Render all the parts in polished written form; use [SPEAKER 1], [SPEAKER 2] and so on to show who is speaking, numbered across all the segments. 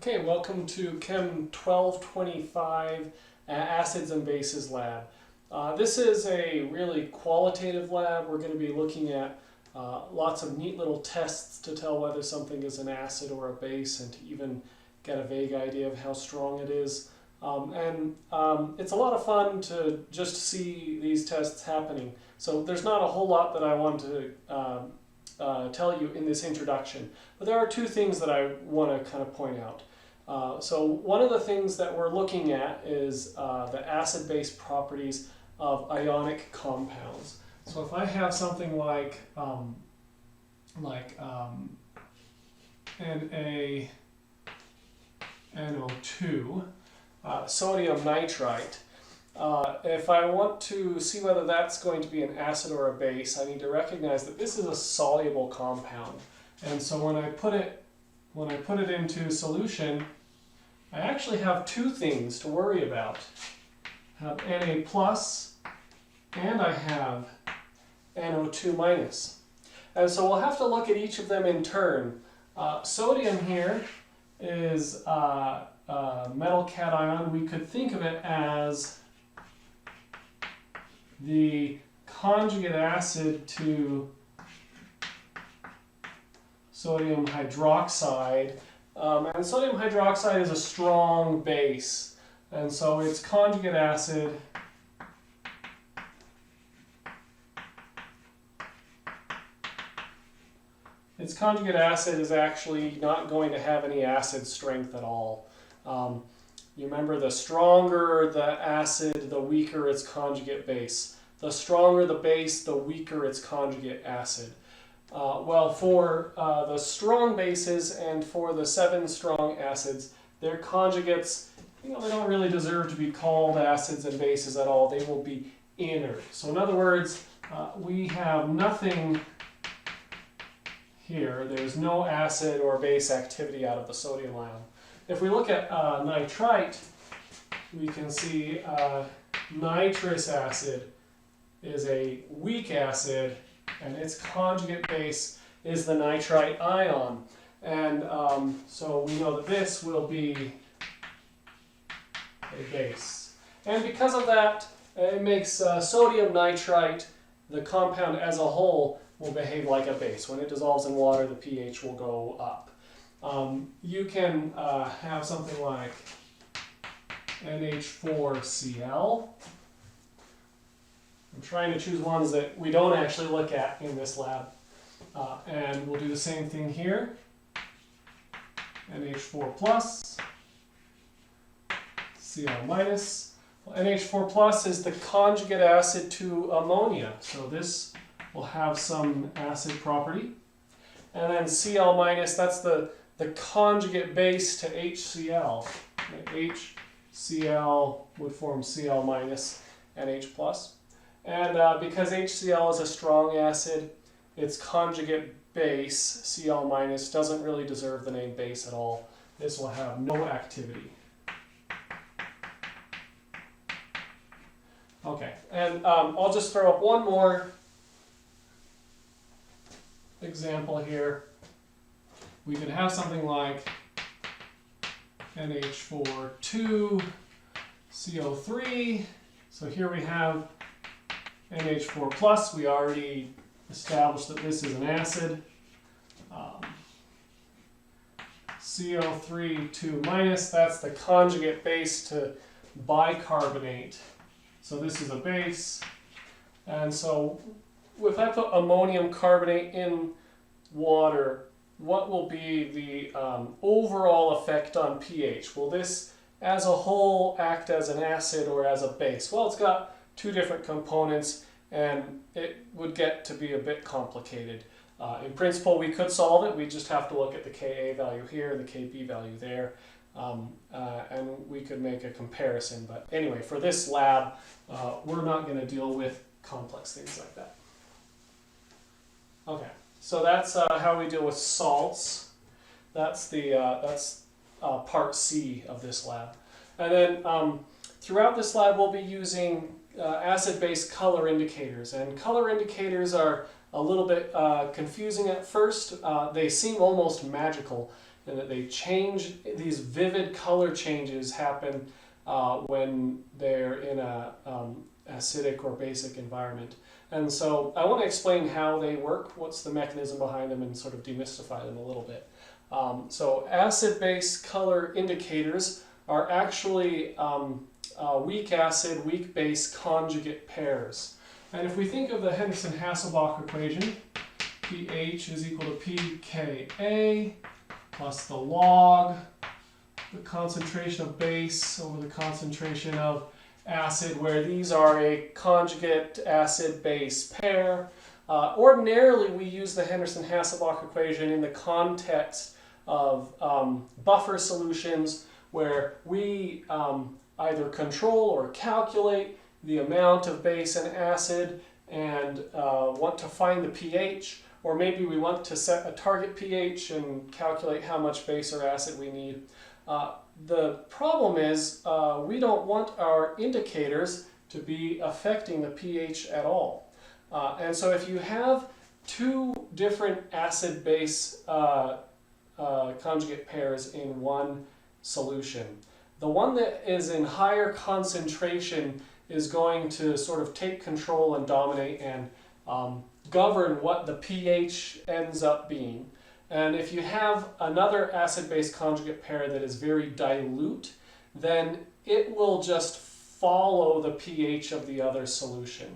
[SPEAKER 1] Okay, welcome to Chem 1225 Acids and Bases Lab. This is a really qualitative lab. We're going to be looking at lots of neat little tests to tell whether something is an acid or a base and to even get a vague idea of how strong it is. It's a lot of fun to just see these tests happening. So there's not a whole lot that I want to tell you in this introduction, but there are two things that I want to kind of point out. So one of the things that we're looking at is the acid-base properties of ionic compounds. So if I have something like NaNO2, sodium nitrite, if I want to see whether that's going to be an acid or a base, I need to recognize that this is a soluble compound. And so when I put it into solution, I actually have two things to worry about. I have Na plus and I have NO2 minus. And so we'll have to look at each of them in turn. Sodium here is a metal cation. We could think of it as the conjugate acid to sodium hydroxide. And sodium hydroxide is a strong base, and so its conjugate acid is actually not going to have any acid strength at all. You remember, the stronger the acid, the weaker its conjugate base. The stronger the base, the weaker its conjugate acid. Well, for the strong bases and for the 7 strong acids, their conjugates, they don't really deserve to be called acids and bases at all. They will be inert. So in other words, we have nothing here. There's no acid or base activity out of the sodium ion. If we look at nitrite, we can see nitrous acid is a weak acid, and its conjugate base is the nitrite ion. And so we know that this will be a base. And because of that, it makes sodium nitrite, the compound as a whole, will behave like a base. When it dissolves in water, the pH will go up. You can have something like NH4Cl. I'm trying to choose ones that we don't actually look at in this lab. And we'll do the same thing here. NH4 plus, Cl minus. Well, NH4 plus is the conjugate acid to ammonia. So this will have some acid property. And then Cl minus, that's the conjugate base to HCl. HCl would form Cl minus NH plus. And because HCl is a strong acid, its conjugate base, Cl minus, doesn't really deserve the name base at all. This will have no activity. Okay, and I'll just throw up one more example here. We could have something like NH4 2 CO3. So here we have NH4 plus. We already established that this is an acid. CO3 2 minus, that's the conjugate base to bicarbonate. So this is a base. And so if I put ammonium carbonate in water, what will be the overall effect on pH? Will this as a whole act as an acid or as a base? Well, it's got two different components, and it would get to be a bit complicated. In principle, we could solve it. We just have to look at the Ka value here, the Kb value there, and we could make a comparison. But anyway, for this lab, we're not going to deal with complex things like that. Okay, so that's how we deal with salts. That's part C of this lab. And then throughout this lab, we'll be using acid-base color indicators. And color indicators are a little bit confusing at first. They seem almost magical. and that they change, these vivid color changes happen when they're in a acidic or basic environment. And so I want to explain how they work, what's the mechanism behind them, and sort of demystify them a little bit. So acid-base color indicators are actually weak acid, weak base conjugate pairs. And if we think of the Henderson-Hasselbalch equation, pH is equal to pKa plus the log, the concentration of base over the concentration of acid, where these are a conjugate acid-base pair. Ordinarily, we use the Henderson-Hasselbalch equation in the context of buffer solutions, where we either control or calculate the amount of base and acid and want to find the pH, or maybe we want to set a target pH and calculate how much base or acid we need. The problem is we don't want our indicators to be affecting the pH at all. And so if you have two different acid-base conjugate pairs in one solution, the one that is in higher concentration is going to sort of take control and dominate and govern what the pH ends up being. And if you have another acid-base conjugate pair that is very dilute, then it will just follow the pH of the other solution.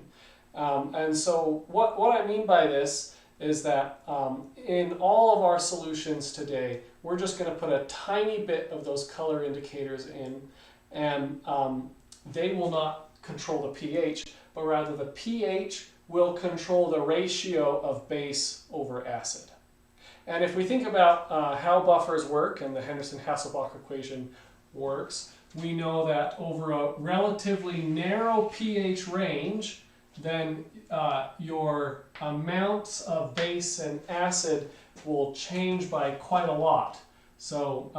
[SPEAKER 1] And so what I mean by this is that in all of our solutions today, we're just going to put a tiny bit of those color indicators in, and they will not control the pH, but rather the pH will control the ratio of base over acid. And if we think about how buffers work and the Henderson-Hasselbalch equation works, we know that over a relatively narrow pH range, then your amounts of base and acid will change by quite a lot. So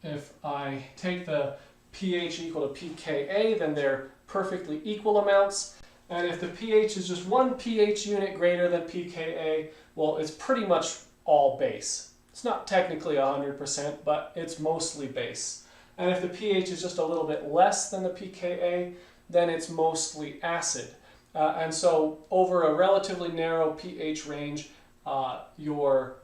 [SPEAKER 1] if I take the pH equal to pKa, then they're perfectly equal amounts. And if the pH is just one pH unit greater than pKa, well, it's pretty much all base. It's not technically 100%, but it's mostly base. And if the pH is just a little bit less than the pKa, then it's mostly acid. And so over a relatively narrow pH range, your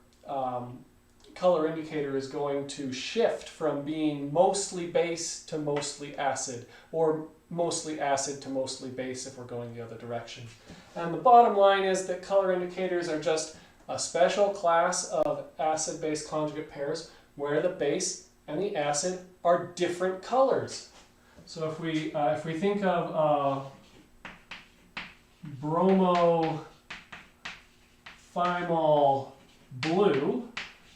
[SPEAKER 1] color indicator is going to shift from being mostly base to mostly acid, or mostly acid to mostly base if we're going the other direction. And the bottom line is that color indicators are just a special class of acid-base conjugate pairs where the base and the acid are different colors. So if we think of bromothymol blue,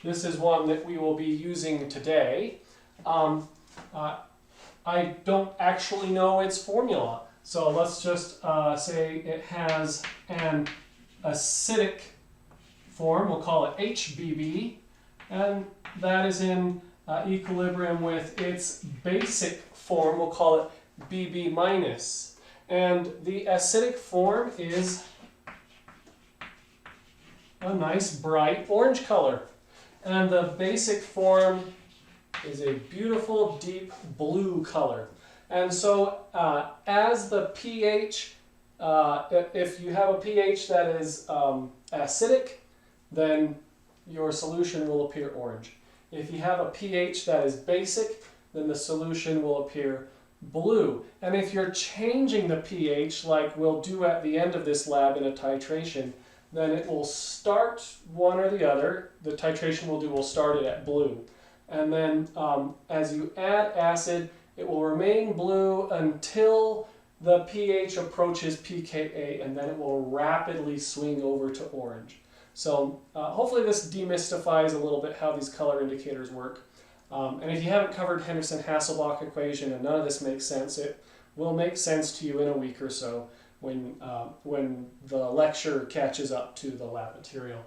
[SPEAKER 1] this is one that we will be using today. I don't actually know its formula, so let's just say it has an acidic form, we'll call it HBB, and that is in equilibrium with its basic form, we'll call it BB minus. And the acidic form is a nice bright orange color. And the basic form is a beautiful deep blue color. And so as the pH, if you have a pH that is acidic, then your solution will appear orange. If you have a pH that is basic, then the solution will appear blue. And if you're changing the pH, like we'll do at the end of this lab in a titration, then it will start one or the other. The titration will start it at blue. And then as you add acid, it will remain blue until the pH approaches pKa, and then it will rapidly swing over to orange. So hopefully this demystifies a little bit how these color indicators work. And if you haven't covered Henderson-Hasselbalch equation and none of this makes sense, it will make sense to you in a week or so when the lecture catches up to the lab material.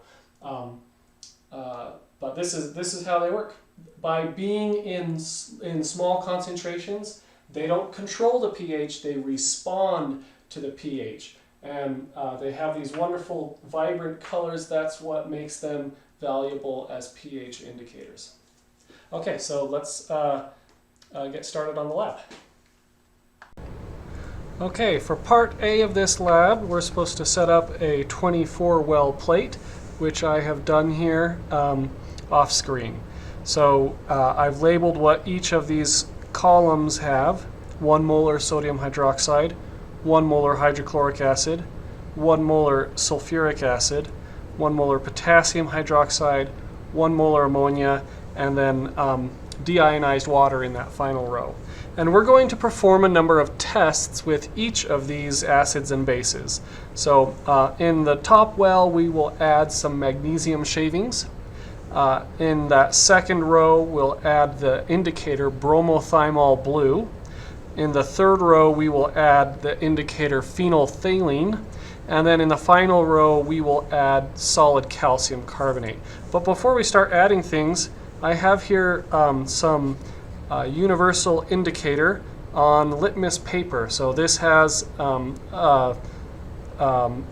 [SPEAKER 1] But this is how they work. By being in small concentrations, they don't control the pH, they respond to the pH. And they have these wonderful vibrant colors. That's what makes them valuable as pH indicators. Okay, so let's get started on the lab. Okay, for part A of this lab, we're supposed to set up a 24 well plate, which I have done here off screen. So I've labeled what each of these columns have: 1 molar sodium hydroxide, 1 molar hydrochloric acid, 1 molar sulfuric acid, 1 molar potassium hydroxide, 1 molar ammonia, and then deionized water in that final row. And we're going to perform a number of tests with each of these acids and bases. So in the top well, we will add some magnesium shavings. In that second row, we'll add the indicator bromothymol blue. In the third row, we will add the indicator phenolphthalein. And then in the final row, we will add solid calcium carbonate. But before we start adding things, I have here some universal indicator on litmus paper. So this has a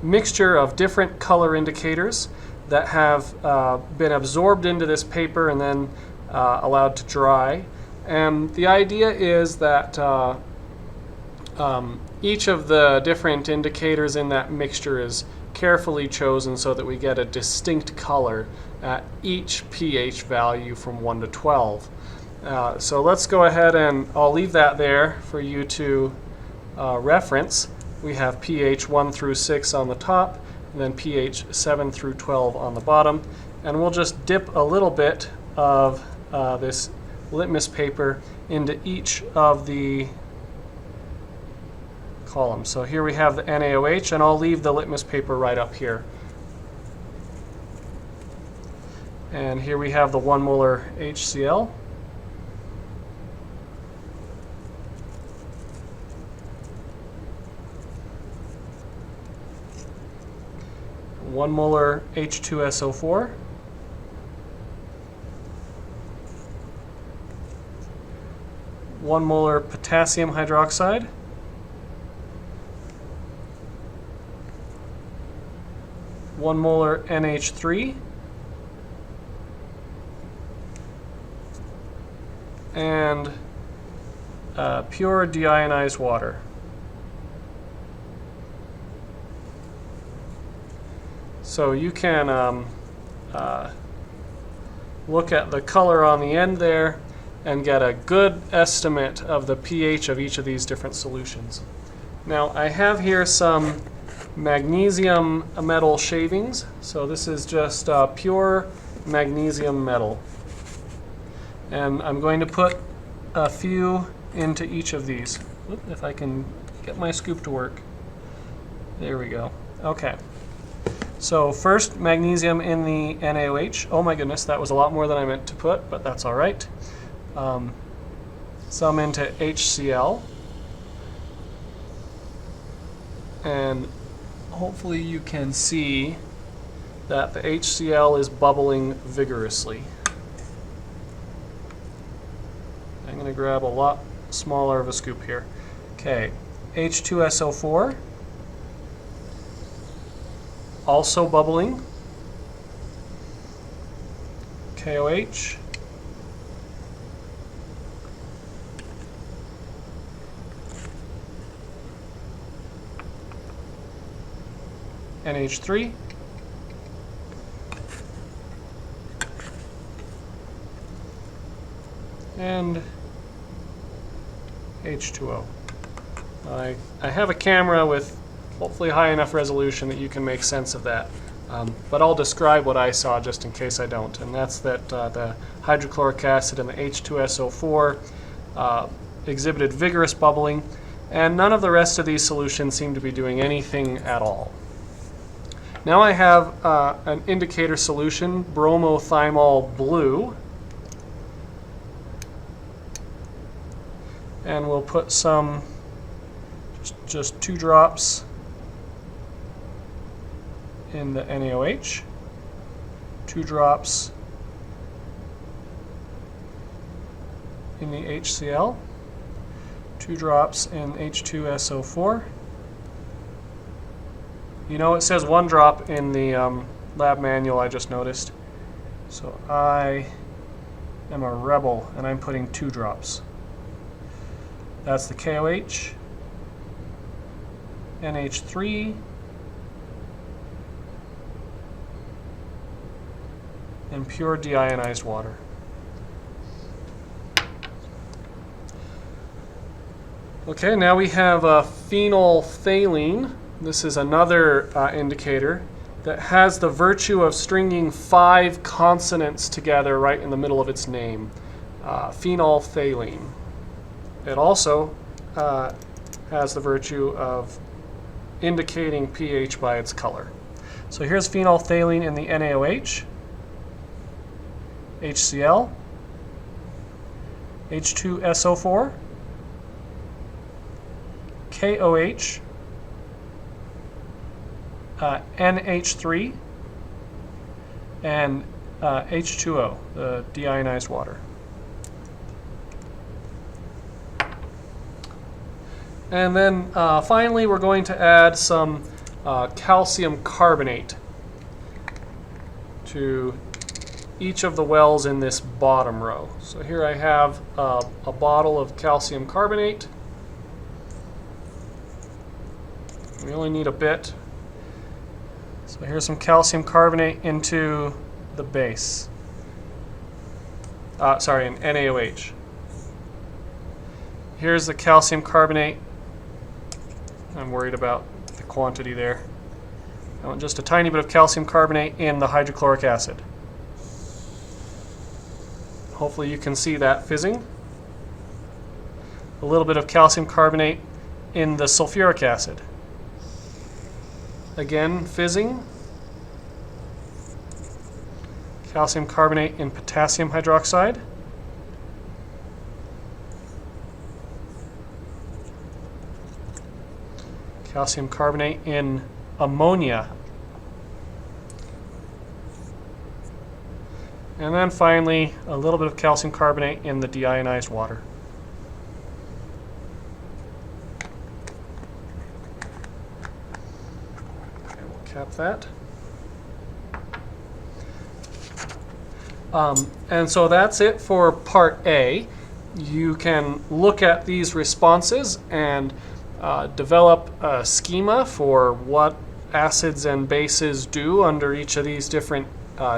[SPEAKER 1] mixture of different color indicators that have been absorbed into this paper and then allowed to dry. And the idea is that each of the different indicators in that mixture is carefully chosen so that we get a distinct color at each pH value from 1 to 12. So let's go ahead and I'll leave that there for you to reference. We have pH 1 through 6 on the top, and then pH 7 through 12 on the bottom. And we'll just dip a little bit of this litmus paper into each of the columns. So here we have the NaOH, and I'll leave the litmus paper right up here. And here we have the 1 molar HCl. One molar H2SO4, 1 molar potassium hydroxide, 1 molar NH3, and pure deionized water. So you can look at the color on the end there and get a good estimate of the pH of each of these different solutions. Now I have here some magnesium metal shavings. So this is just pure magnesium metal. And I'm going to put a few into each of these. If I can get my scoop to work. There we go. Okay. So first, magnesium in the NaOH. Oh my goodness, that was a lot more than I meant to put, but that's all right. Some into HCl. And hopefully you can see that the HCl is bubbling vigorously. I'm going to grab a lot smaller of a scoop here. Okay, H2SO4. Also bubbling. KOH. NH3. And H2O. I have a camera with hopefully high enough resolution that you can make sense of that. But I'll describe what I saw just in case I don't. And that's that the hydrochloric acid and the H2SO4 exhibited vigorous bubbling, and none of the rest of these solutions seem to be doing anything at all. Now I have an indicator solution, bromothymol blue. And we'll put some, just 2 drops in the NaOH, 2 drops in the HCl, 2 drops in H2SO4, You know, it says 1 drop in the lab manual, I just noticed. So I am a rebel, and I'm putting 2 drops. That's the KOH, NH3, and pure deionized water. Okay, now we have phenolphthalein. This is another indicator that has the virtue of stringing 5 consonants together right in the middle of its name. Phenolphthalein. It also has the virtue of indicating pH by its color. So here's phenolphthalein in the NaOH, HCl, H2SO4, KOH, NH3, and H2O, the deionized water. And then finally, we're going to add some calcium carbonate to each of the wells in this bottom row. So here I have a bottle of calcium carbonate. We only need a bit. So here's some calcium carbonate into the base. Sorry, an NaOH. Here's the calcium carbonate. I'm worried about the quantity there. I want just a tiny bit of calcium carbonate in the hydrochloric acid. Hopefully you can see that fizzing. A little bit of calcium carbonate in the sulfuric acid. Again, fizzing. Calcium carbonate in potassium hydroxide. Calcium carbonate in ammonia. And then finally, a little bit of calcium carbonate in the deionized water. Okay, we'll cap that. And so that's it for part A. You can look at these responses and develop a schema for what acids and bases do under each of these different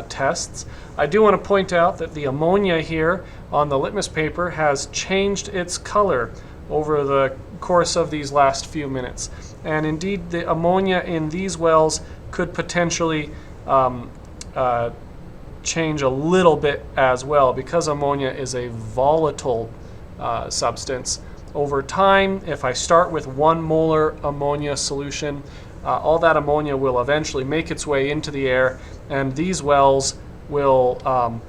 [SPEAKER 1] tests. I do want to point out that the ammonia here on the litmus paper has changed its color over the course of these last few minutes. And indeed, the ammonia in these wells could potentially change a little bit as well, because ammonia is a volatile substance. Over time, if I start with 1 molar ammonia solution, all that ammonia will eventually make its way into the air, and these wells will,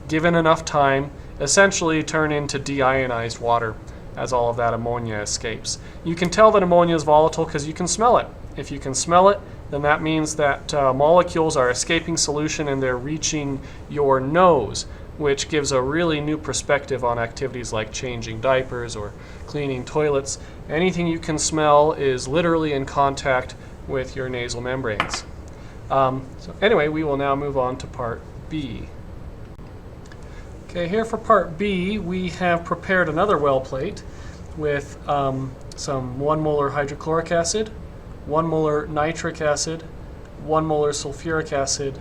[SPEAKER 1] given enough time, essentially turn into deionized water as all of that ammonia escapes. You can tell that ammonia is volatile because you can smell it. If you can smell it, then that means that molecules are escaping solution and they're reaching your nose, which gives a really new perspective on activities like changing diapers or cleaning toilets. Anything you can smell is literally in contact with your nasal membranes. So anyway, we will now move on to part B. Okay, here for part B, we have prepared another well plate with some 1 molar hydrochloric acid, 1 molar nitric acid, 1 molar sulfuric acid,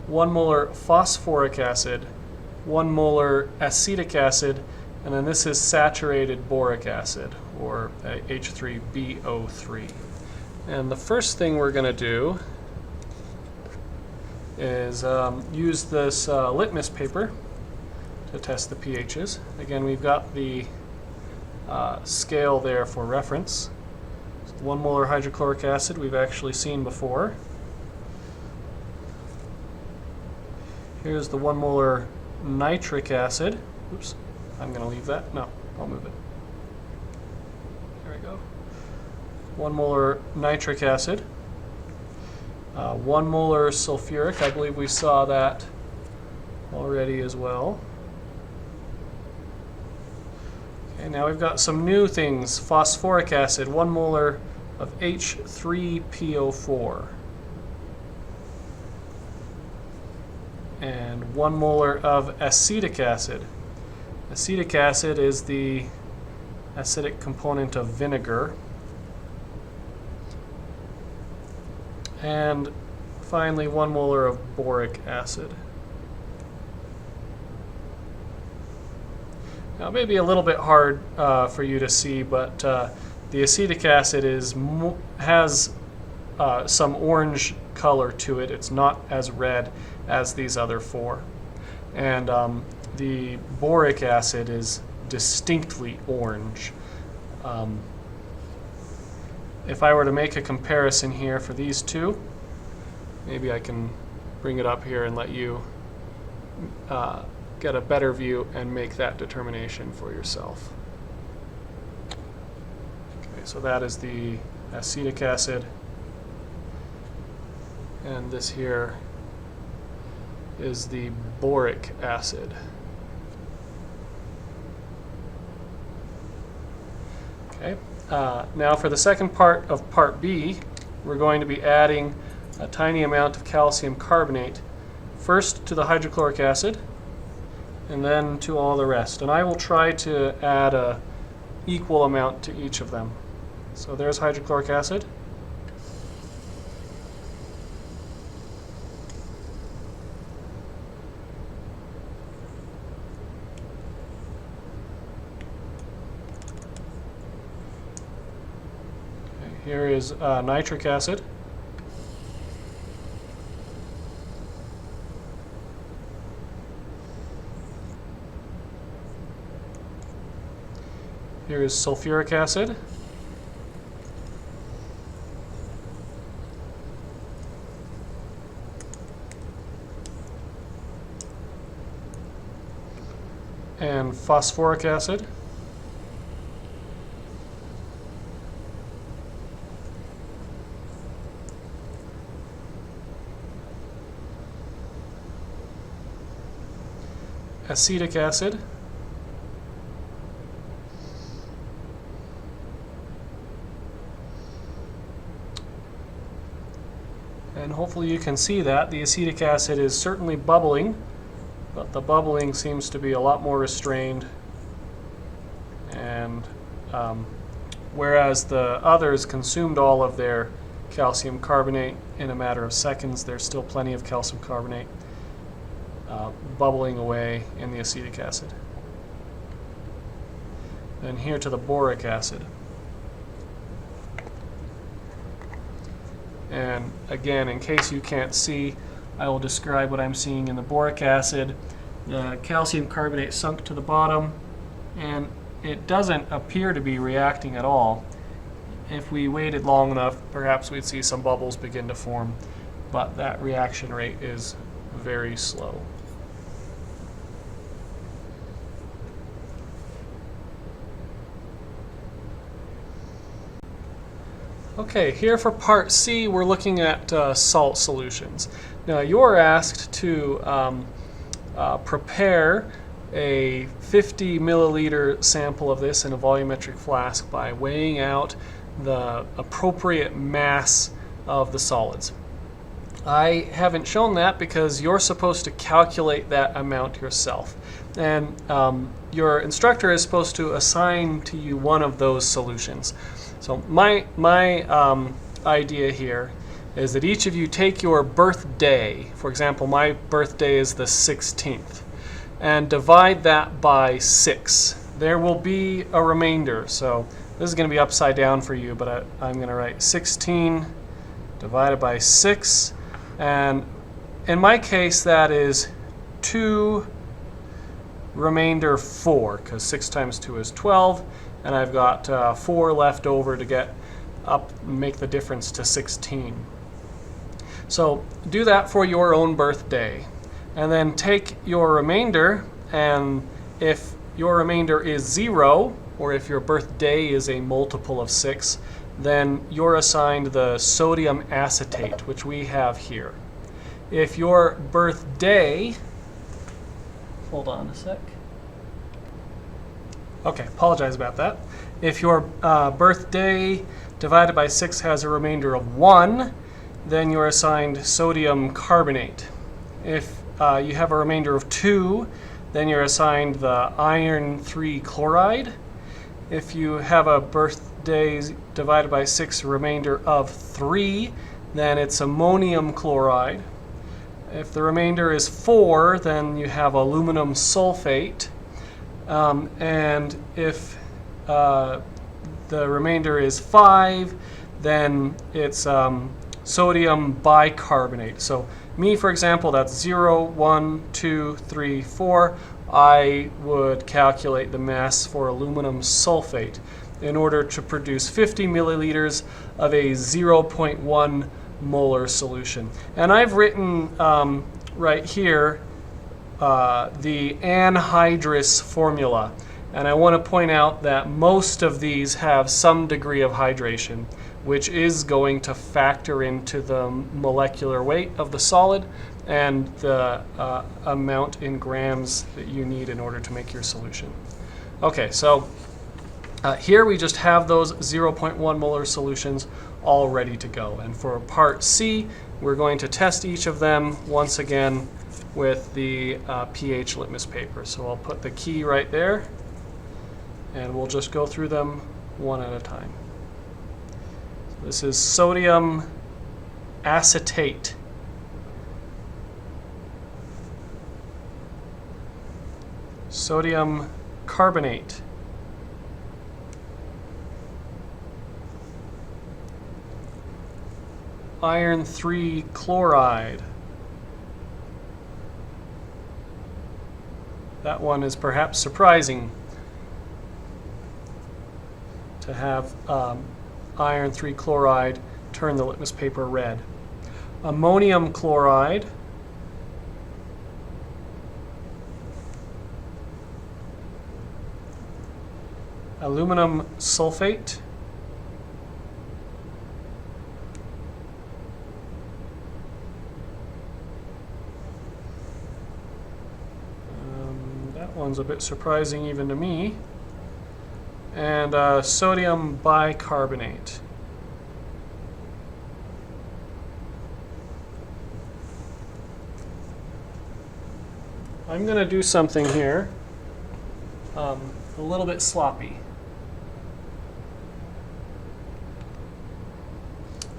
[SPEAKER 1] 1 molar phosphoric acid, 1 molar acetic acid, and then this is saturated boric acid, or H3BO3. And the first thing we're going to do is use this litmus paper to test the pHs. Again, we've got the scale there for reference. So 1 molar hydrochloric acid we've actually seen before. Here's the 1 molar nitric acid. Oops, I'm going to leave that. No, I'll move it. There we go. 1 molar nitric acid. 1 molar sulfuric. I believe we saw that already as well. Okay, now we've got some new things. Phosphoric acid, 1 molar of H3PO4 and 1 molar of acetic acid. Acetic acid is the acidic component of vinegar. And finally 1 molar of boric acid. Now, it may be a little bit hard for you to see, but the acetic acid has some orange color to it. It's not as red as these other four. And the boric acid is distinctly orange. If I were to make a comparison here for these two, maybe I can bring it up here and let you get a better view and make that determination for yourself. Okay, so that is the acetic acid, and this here is the boric acid. Okay, now for the second part of part B, we're going to be adding a tiny amount of calcium carbonate, first to the hydrochloric acid, and then to all the rest. And I will try to add an equal amount to each of them. So there's hydrochloric acid. Okay, here is nitric acid. Here is sulfuric acid. And phosphoric acid. Acetic acid. And hopefully you can see that the acetic acid is certainly bubbling, but the bubbling seems to be a lot more restrained. And whereas the others consumed all of their calcium carbonate in a matter of seconds, there's still plenty of calcium carbonate bubbling away in the acetic acid. Then here to the boric acid. And again, in case you can't see, I will describe what I'm seeing in the boric acid. The calcium carbonate sunk to the bottom, and it doesn't appear to be reacting at all. If we waited long enough, perhaps we'd see some bubbles begin to form, but that reaction rate is very slow. Okay, here for part C, we're looking at salt solutions. Now, you're asked to prepare a 50 milliliter sample of this in a volumetric flask by weighing out the appropriate mass of the solids. I haven't shown that because you're supposed to calculate that amount yourself. And your instructor is supposed to assign to you one of those solutions. So my idea here is that each of you take your birthday. For example, my birthday is the 16th, and divide that by 6. There will be a remainder. So this is going to be upside down for you, but I'm going to write 16 divided by 6. And in my case, that is 2 remainder 4, because 6 times 2 is 12. And I've got 4 left over to get up, make the difference to 16. So do that for your own birthday. And then take your remainder, and if your remainder is 0, or if your birthday is a multiple of 6, then you're assigned the sodium acetate, which we have here. If your birthday, hold on a sec. Okay, apologize about that. If your birthday divided by 6 has a remainder of 1, then you're assigned sodium carbonate. If you have a remainder of 2, then you're assigned the iron 3 chloride. If you have a birthdays divided by 6 remainder of 3, then it's ammonium chloride. If the remainder is 4, then you have aluminum sulfate. And if the remainder is 5, then it's sodium bicarbonate. So me, for example, that's 0, 1, 2, 3, 4. I would calculate the mass for aluminum sulfate in order to produce 50 milliliters of a 0.1 molar solution. And I've written right here the anhydrous formula. And I want to point out that most of these have some degree of hydration, which is going to factor into the molecular weight of the solid and the amount in grams that you need in order to make your solution. Okay, so here we just have those 0.1 molar solutions all ready to go. And for part C, we're going to test each of them once again with the pH litmus paper. So I'll put the key right there, and we'll just go through them one at a time. So this is sodium acetate. Sodium carbonate. Iron 3 chloride. That one is perhaps surprising to have iron 3 chloride turn the litmus paper red. Ammonium chloride. Aluminum sulfate. That one's a bit surprising even to me. And sodium bicarbonate. I'm going to do something here a little bit sloppy.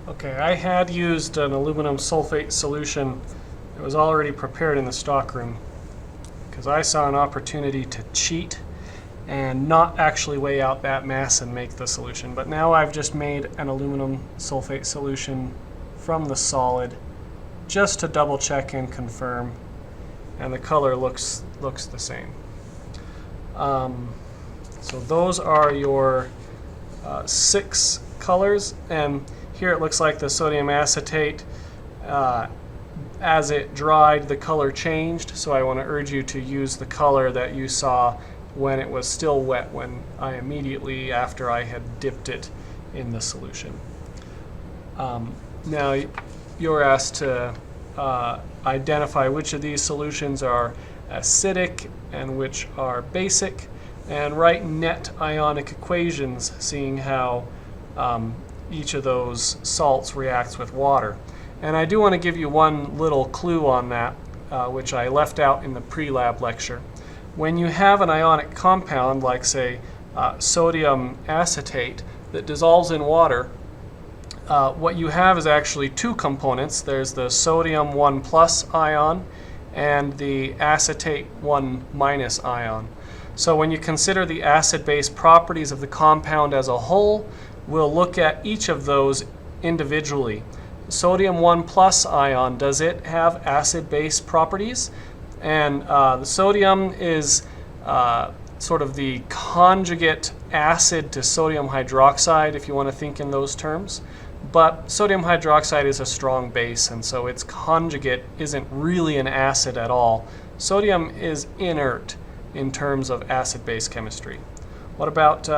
[SPEAKER 1] Okay, I had used an aluminum sulfate solution that was already prepared in the stockroom because I saw an opportunity to cheat and not actually weigh out that mass and make the solution. But now I've just made an aluminum sulfate solution from the solid just to double check and confirm, and the color looks the same. So those are your 6 colors, and here it looks like the sodium acetate, as it dried, the color changed, so I want to urge you to use the color that you saw when it was still wet, when I immediately after I had dipped it in the solution. Now you're asked to identify which of these solutions are acidic and which are basic, and write net ionic equations, seeing how each of those salts reacts with water. And I do want to give you one little clue on that, which I left out in the pre-lab lecture. When you have an ionic compound, like say sodium acetate, that dissolves in water, what you have is actually 2 components. There's the sodium 1+ ion and the acetate 1- ion. So when you consider the acid-base properties of the compound as a whole, we'll look at each of those individually. Sodium 1+ ion, does it have acid-base properties? And the sodium is sort of the conjugate acid to sodium hydroxide, if you want to think in those terms. But sodium hydroxide is a strong base, and so its conjugate isn't really an acid at all. Sodium is inert in terms of acid-base chemistry. What about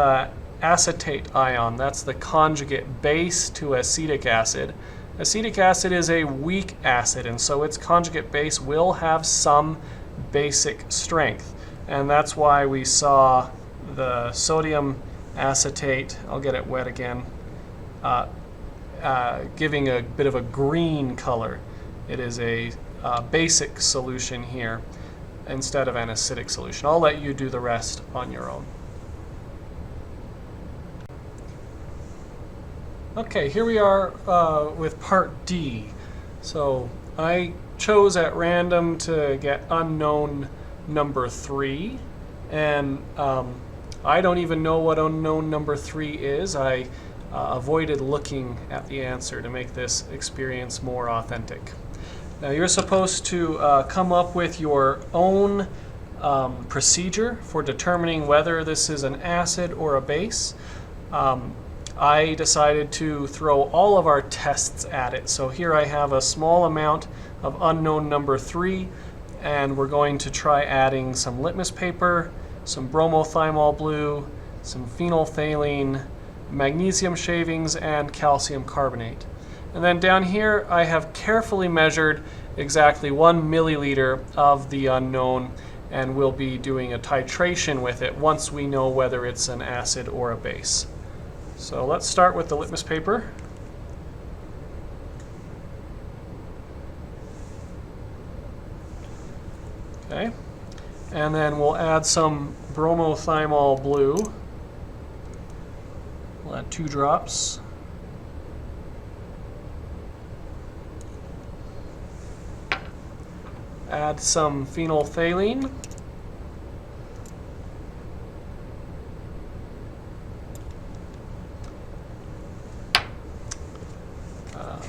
[SPEAKER 1] acetate ion? That's the conjugate base to acetic acid. Acetic acid is a weak acid, and so its conjugate base will have some basic strength. And that's why we saw the sodium acetate, I'll get it wet again, giving a bit of a green color. It is a basic solution here instead of an acidic solution. I'll let you do the rest on your own. Okay, here we are with part D. So I chose at random to get unknown number 3, and I don't even know what unknown number 3 is. I avoided looking at the answer to make this experience more authentic. Now you're supposed to come up with your own procedure for determining whether this is an acid or a base. I decided to throw all of our tests at it. So here I have a small amount of unknown number 3, and we're going to try adding some litmus paper, some bromothymol blue, some phenolphthalein, magnesium shavings, and calcium carbonate. And then down here I have carefully measured exactly 1 milliliter of the unknown, and we'll be doing a titration with it once we know whether it's an acid or a base. So let's start with the litmus paper. Okay, and then we'll add some bromothymol blue. We'll add 2 drops. Add some phenolphthalein.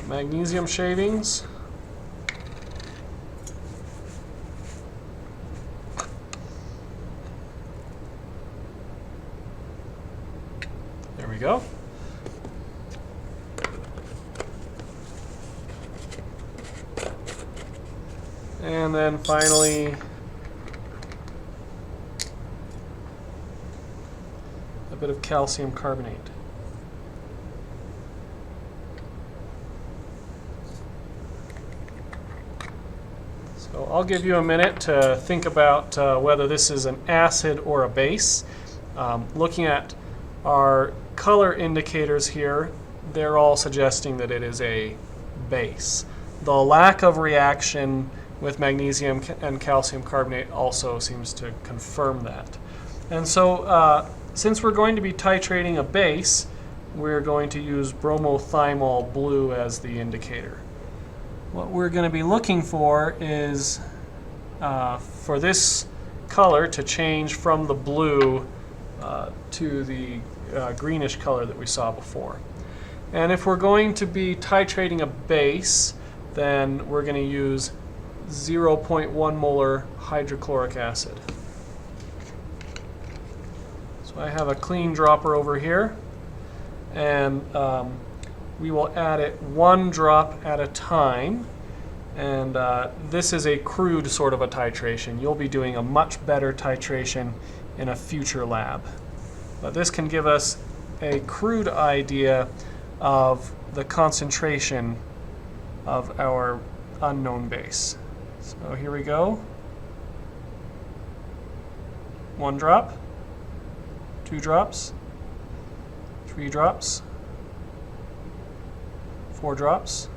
[SPEAKER 1] Magnesium shavings. There we go. And then finally, a bit of calcium carbonate. So I'll give you a minute to think about whether this is an acid or a base. Looking at our color indicators here, they're all suggesting that it is a base. The lack of reaction with magnesium and calcium carbonate also seems to confirm that. And so since we're going to be titrating a base, we're going to use bromothymol blue as the indicator. What we're going to be looking for is for this color to change from the blue to the greenish color that we saw before. And if we're going to be titrating a base, then we're going to use 0.1 molar hydrochloric acid. So I have a clean dropper over here, and we will add it 1 drop at a time. And this is a crude sort of a titration. You'll be doing a much better titration in a future lab. But this can give us a crude idea of the concentration of our unknown base. So here we go. 1 drop, 2 drops, 3 drops, 4 drops,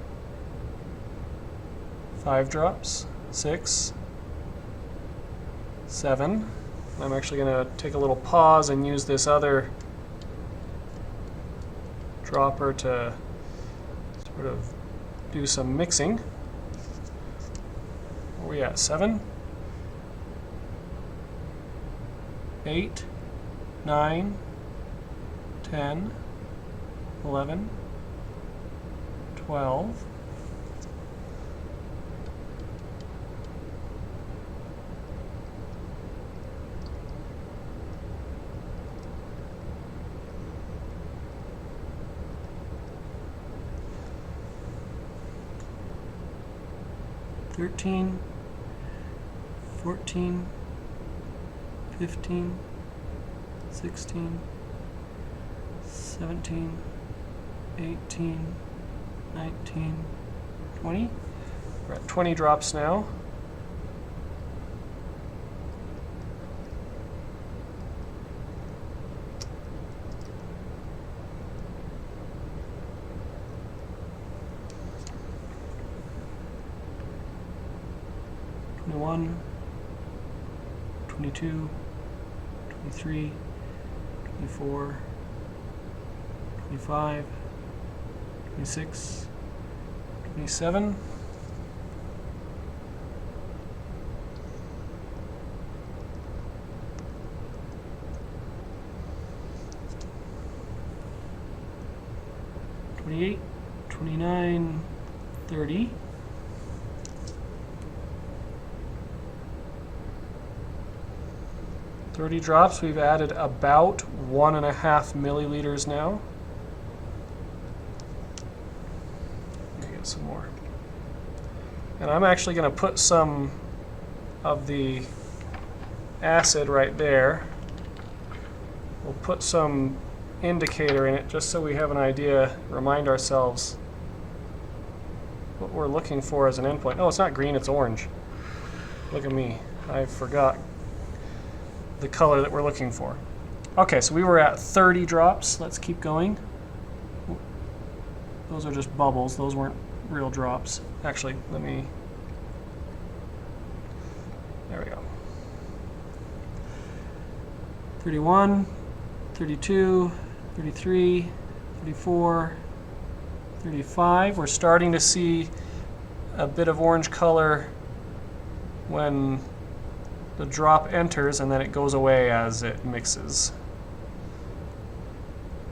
[SPEAKER 1] 5 drops, 6, 7. I'm actually going to take a little pause and use this other dropper to sort of do some mixing. Where are we at? 7, 8, 9, 10, 11, 12, 13, 14, 15, 16, 17, 18, 19, 20. We're at 20 drops now. 21, 22, 23, 24, 25, 26, 27. '28, 29, 30. Drops. We've added about 1.5 milliliters now. Let me get some more. And I'm actually going to put some of the acid right there. We'll put some indicator in it just so we have an idea, remind ourselves what we're looking for as an endpoint. Oh, it's not green, it's orange. Look at me, I forgot the color that we're looking for. Okay, so we were at 30 drops. Let's keep going. Those are just bubbles, those weren't real drops. Actually, let me, there we go. 31, 32, 33, 34, 35. We're starting to see a bit of orange color when the drop enters, and then it goes away as it mixes.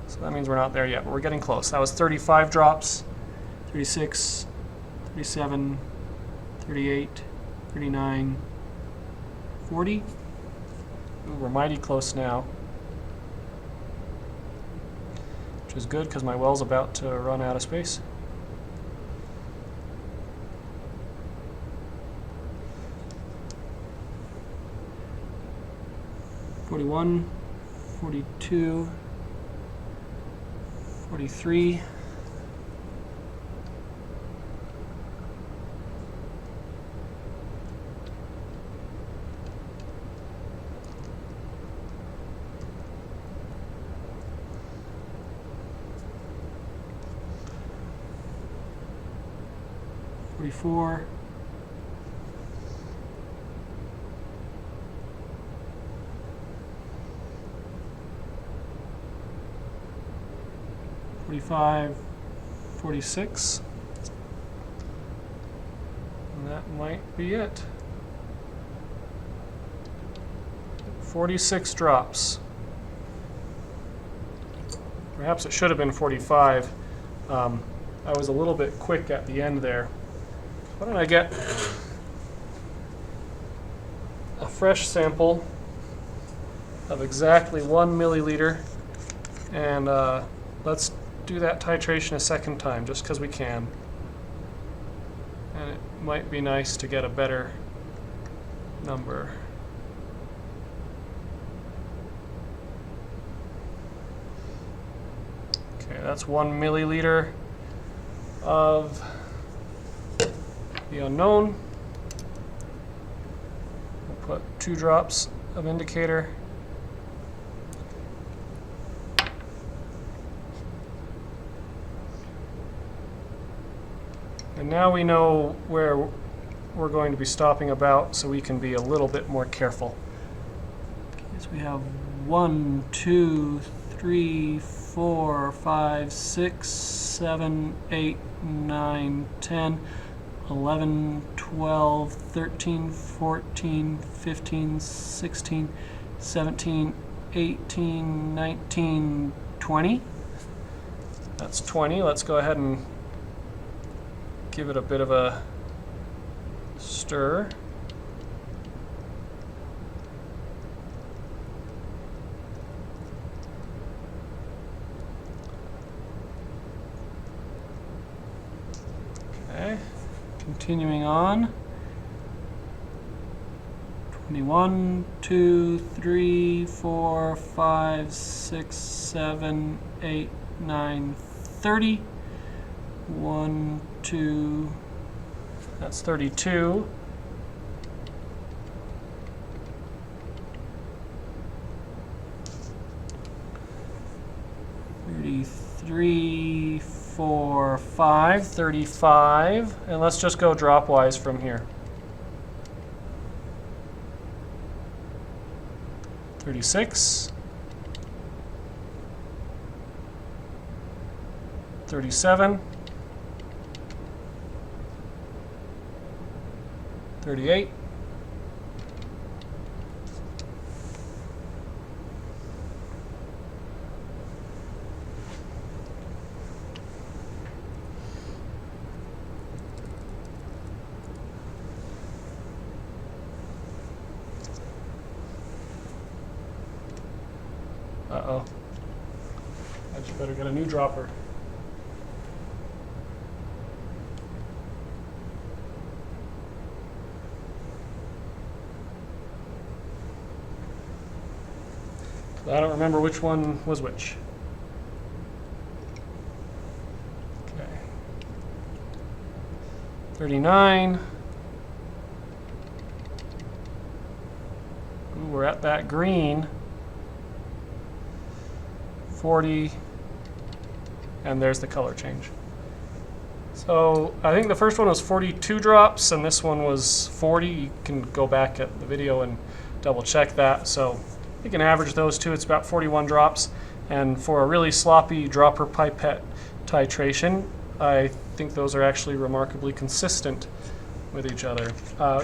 [SPEAKER 1] So that means we're not there yet, but we're getting close. That was 35 drops, 36, 37, 38, 39, 40. Ooh, we're mighty close now, which is good because my well's about to run out of space. '41, 42, 43. '44. 45, 46, and that might be it. 46 drops. Perhaps it should have been 45. I was a little bit quick at the end there. Why don't I get a fresh sample of exactly 1 milliliter, and let's do that titration a second time just because we can. And it might be nice to get a better number. Okay, that's 1 milliliter of the unknown. We'll put 2 drops of indicator. And now we know where we're going to be stopping about, so we can be a little bit more careful. Okay, so we have 1, 2, 3, 4, 5, 6, 7, 8, 9, 10, 11, 12, 13, 14, 15, 16, 17, 18, 19, 20. That's 20. Let's go ahead and give it a bit of a stir. Okay, continuing on. 21, 2, 3, 4, 5, 6, 7, 8, 9, 30. 1, 2, that's 32. 33, 4, 5, 35, and let's just go dropwise from here. 36, 37, 38, 'oh. I just better get a new dropper. I don't remember which one was which. Okay. 39. Ooh, we're at that green. 40. And there's the color change. So I think the first one was 42 drops and this one was 40. You can go back at the video and double check that. So you can average those two, it's about 41 drops. And for a really sloppy dropper pipette titration, I think those are actually remarkably consistent with each other.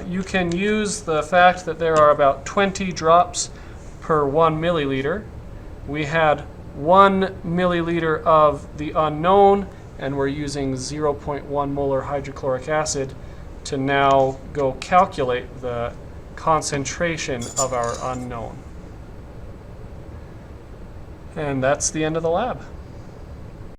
[SPEAKER 1] You can use the fact that there are about 20 drops per 1 milliliter. We had 1 milliliter of the unknown, and we're using 0.1 molar hydrochloric acid to now go calculate the concentration of our unknown. And that's the end of the lab.